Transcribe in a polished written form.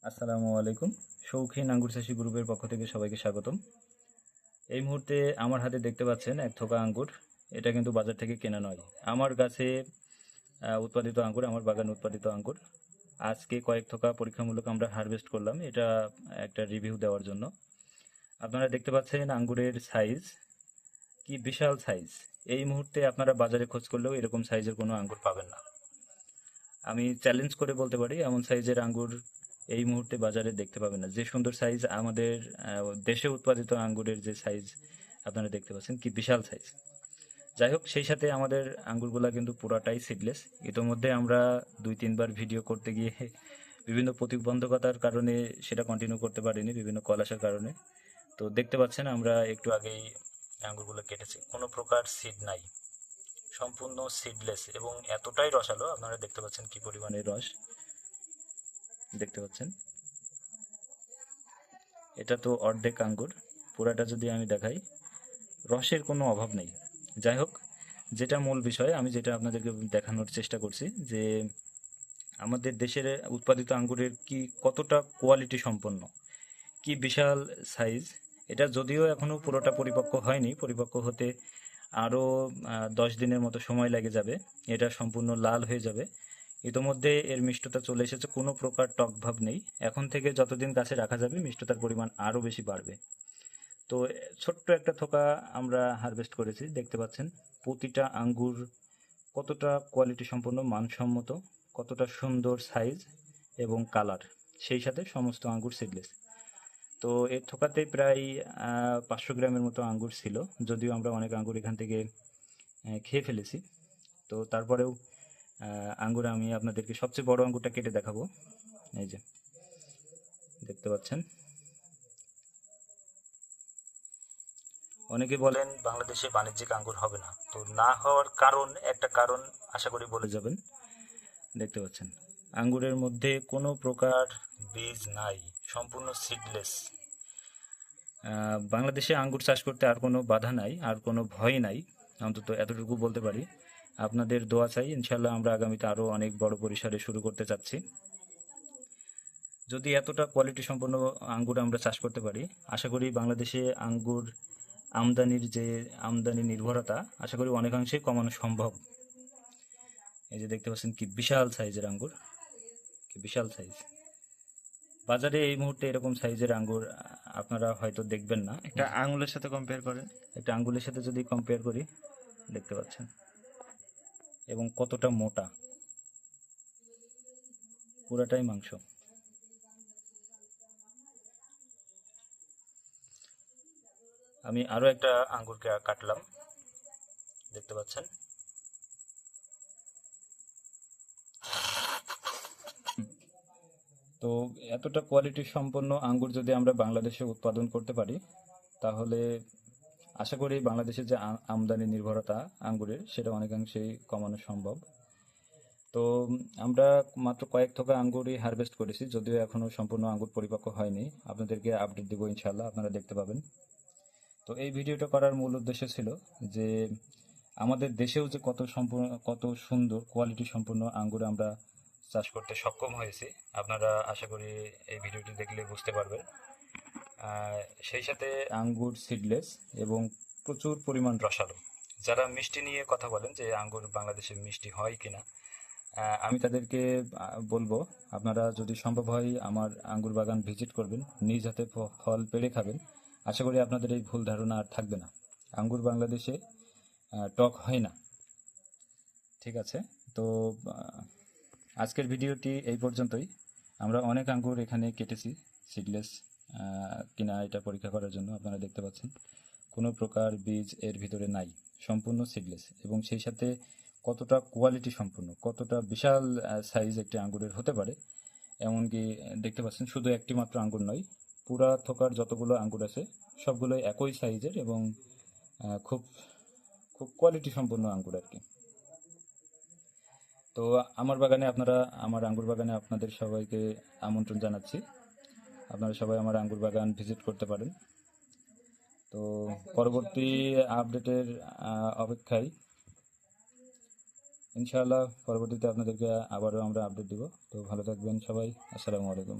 আসসালামু আলাইকুম। শৌখিন আঙ্গুর চাষী গ্রুপের পক্ষ থেকে সবাইকে স্বাগতম। এই মুহূর্তে আমার হাতে দেখতে পাচ্ছেন এক থোকা আঙ্গুর। এটা কিন্তু বাজার থেকে কেনা নয়, আমার গাছে উৎপাদিত আঙ্গুর, আমার বাগানে উৎপাদিত আঙ্গুর। আজকে কয়েক থোকা পরীক্ষামূলক আমরা হারভেস্ট করলাম, এটা একটা রিভিউ দেওয়ার জন্য। আপনারা দেখতে পাচ্ছেন আঙ্গুরের সাইজ কি বিশাল সাইজ। এই মুহূর্তে আপনারা বাজারে খোঁজ করলেও এরকম সাইজের কোনো আঙ্গুর পাবেন না। আমি চ্যালেঞ্জ করে বলতে পারি এমন সাইজের আঙ্গুর এই মুহূর্তে বাজারে দেখতে পাবেন না। যে সুন্দর সাইজ আমাদের দেশে উৎপাদিত আঙ্গুরের যে সাইজ আপনারা দেখতে পাচ্ছেন, কি বিশাল সাইজ। যাই হোক, সেই সাথে আমাদের আঙ্গুরগুলা কিন্তু পুরাটাই সিডলেস। ইতোমধ্যে আমরা 2-3 বার ভিডিও করতে গিয়ে বিভিন্ন প্রতিবন্ধকতার কারণে সেটা কন্টিনিউ করতে পারিনি, বিভিন্ন কল আসার কারণে। তো দেখতে পাচ্ছেন আমরা একটু আগেই আঙ্গুরগুলো কেটেছি, কোনো প্রকার সিড নাই, সম্পূর্ণ সিডলেস এবং এতটাই রসালো। আপনারা দেখতে পাচ্ছেন কি পরিমাণে রস দেখতে পাচ্ছেন। এটা তো অর্ধেক আঙ্গুর, পুরাটা যদি আমি দেখাই, রসের কোনো অভাব নেই। যাই হোক, যেটা মূল বিষয়, আমি যেটা আপনাদেরকে দেখানোর চেষ্টা করছি যে আমাদের দেশের উৎপাদিত আঙ্গুরের কি কতটা কোয়ালিটি সম্পন্ন, কি বিশাল সাইজ। এটা যদিও এখনও পুরোটা পরিপক্ক হয়নি, পরিপক্ক হতে আরও 10 দিনের মতো সময় লেগে যাবে, এটা সম্পূর্ণ লাল হয়ে যাবে। ইতোমধ্যে এর মিষ্টতা চলে এসেছে, কোনো প্রকার টক ভাব নেই। এখন থেকে যতদিন গাছে রাখা যাবে মিষ্টতার পরিমাণ আরও বেশি বাড়বে। তো ছোট্ট একটা থোকা আমরা হারভেস্ট করেছি, দেখতে পাচ্ছেন প্রতিটা আঙ্গুর কতটা কোয়ালিটি সম্পন্ন, মানসম্মত, কতটা সুন্দর সাইজ এবং কালার, সেই সাথে সমস্ত আঙ্গুর সিডলেস। তো এর থোকাতে প্রায় 500 গ্রামের মতো আঙ্গুর ছিল, যদিও আমরা অনেক আঙ্গুর এখান থেকে খেয়ে ফেলেছি। তো তারপরেও আঙ্গুর আমি আপনাদেরকে সবচেয়ে বড় আঙ্গুরটা কেটে দেখাবো। এই যে দেখতে পাচ্ছেন। অনেকে বলেন বাংলাদেশে বাণিজ্যিক আঙ্গুর হবে না, তো না হওয়ার কারণ, একটা কারণ আশা করি বলে যাবেন। দেখতে পাচ্ছেন আঙ্গুরের মধ্যে কোনো প্রকার বীজ নাই, সম্পূর্ণ সিডলেস। বাংলাদেশে আঙ্গুর চাষ করতে আর কোনো বাধা নাই, আর কোনো ভয় নাই, অন্তত এতটুকু বলতে পারি। আপনাদের দোয়া চাই, ইনশাল্লাহ আমরা আগামীতে আরও অনেক বড় পরিসরে শুরু করতে চাচ্ছি। যদি এতটা কোয়ালিটি সম্পন্ন আঙ্গুর আমরা চাষ করতে পারি, আশা করি বাংলাদেশে আঙ্গুর আমদানির যে আমদানি নির্ভরতা, আশা করি অনেকাংশেই কমানো সম্ভব। এই যে দেখতে পাচ্ছেন কি বিশাল সাইজের আঙ্গুর, কি বিশাল সাইজ। বাজারে এই মুহূর্তে এরকম সাইজের আঙ্গুর আপনারা হয়তো দেখবেন না। একটা আঙুলের সাথে কম্পেয়ার করেন, একটা আঙ্গুলের সাথে যদি কম্পেয়ার করি, দেখতে পাচ্ছেন, এবং কতটা মোটা, পুরাটাই মাংস। আমি আরো একটা আঙ্গুরকে কাটলাম, দেখতে পাচ্ছেন। তো এতটা কোয়ালিটি সম্পন্ন আঙ্গুর যদি আমরা বাংলাদেশে উৎপাদন করতে পারি, তাহলে আশা করি বাংলাদেশের যে আমদানি নির্ভরতা আঙ্গুরের, সেটা অনেকাংশেই কমানো সম্ভব। তো আমরা মাত্র কয়েক থোকা আঙ্গুরই হারভেস্ট করেছি, যদিও এখনও সম্পূর্ণ আঙ্গুর পরিপক্ক হয়নি। আপনাদেরকে আপডেট দেবো ইনশাল্লাহ, আপনারা দেখতে পাবেন। তো এই ভিডিওটা করার মূল উদ্দেশ্য ছিল যে আমাদের দেশেও যে কত সুন্দর কোয়ালিটি সম্পন্ন আঙ্গুর আমরা চাষ করতে সক্ষম হয়েছি, আপনারা আশা করি এই ভিডিওটি দেখলে বুঝতে পারবেন। সেই সাথে আঙ্গুর সিডলেস এবং প্রচুর পরিমাণ রসালো। যারা মিষ্টি নিয়ে কথা বলেন যে আঙ্গুর বাংলাদেশে মিষ্টি হয় কিনা, আমি তাদেরকে বলবো, আপনারা যদি সম্ভব হয় আমার আঙ্গুর বাগান ভিজিট করবেন, নিজ হাতে ফল পেড়ে খাবেন। আশা করি আপনাদের এই ভুল ধারণা আর থাকবে না। আঙ্গুর বাংলাদেশে টক হয় না। ঠিক আছে, তো আজকের ভিডিওটি এই পর্যন্তই। আমরা অনেক আঙ্গুর এখানে কেটেছি সিডলেস কিনা এটা পরীক্ষা করার জন্য। আপনারা দেখতে পাচ্ছেন কোনো প্রকার বীজ এর ভিতরে নাই, সম্পূর্ণ সিডলেস, এবং সেই সাথে কতটা কোয়ালিটি সম্পন্ন, কতটা বিশাল সাইজ একটি আঙ্গুরের হতে পারে। এমনকি দেখতে পাচ্ছেন শুধু একটি মাত্র আঙ্গুর নয়, পুরা থোকার যতগুলো আঙ্গুর আছে সবগুলোই একই সাইজের এবং খুব খুব কোয়ালিটি সম্পন্ন আঙ্গুর আর কি। তো আমার আঙ্গুর বাগানে আপনাদের সবাইকে আমন্ত্রণ জানাচ্ছি। আপনারা সবাই আমার আঙ্গুর বাগান ভিজিট করতে পারেন। তো পরবর্তী আপডেটের অপেক্ষায়, ইনশাআল্লাহ পরবর্তীতে আপনাদেরকে আবারও আমরা আপডেট দিব। তো ভালো থাকবেন সবাই, আসসালামু আলাইকুম।